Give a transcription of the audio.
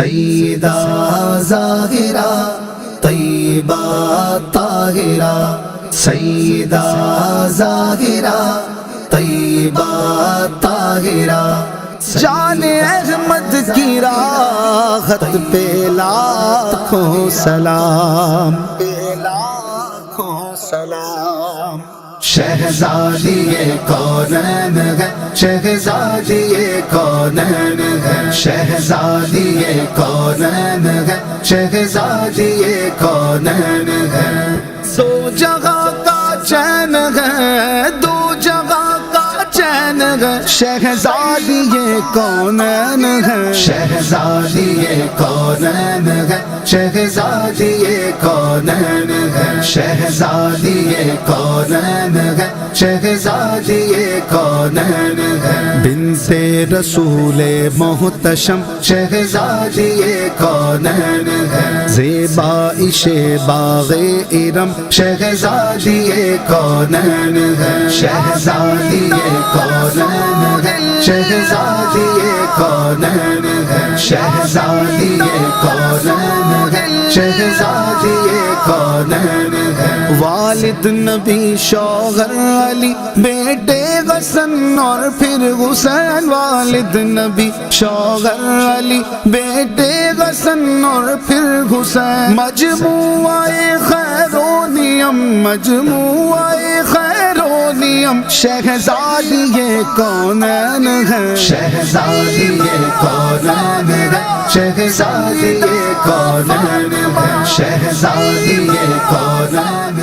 سیدہ ظاہرہ طیبہ طاہرہ، سیدہ ظاہرہ طیبہ طاہرہ، جان احمد کی راحت پہ لاکھوں سلام، پہ لاکھوں سلام۔ شہزادی کونین ہے، شہزادی کونین ہے، شہزادی کونین ہے، شہزادی کونین ہے، دو جگہ کا چین ہے، دو جگہ کا چین ہے، شہزادی کونین ہے، شہزادی کونین ہے، شہزادی کونین ہے، شہزادی کونین ہے، شہزادی کونین ہے، بنت رسول محتشم شہزادی کونین ہے، زیبائش باغ ارم شہزادی کونین ہے، شہزادی کونین ہے، شہزادی کونین ہے، شہزادی کونین ہے، شہزادی کونین ہے، والد نبی شوہر علی بیٹے حسن اور پھر حسین، والد نبی شوہر علی بیٹے حسن اور پھر حسین، مجموعہ خیر و نعم، مجموعہ خیر و نعم، شہزادی کونین ہے، شہزادی کونین ہے، شہزادی کونین ہے، شہزادی کونین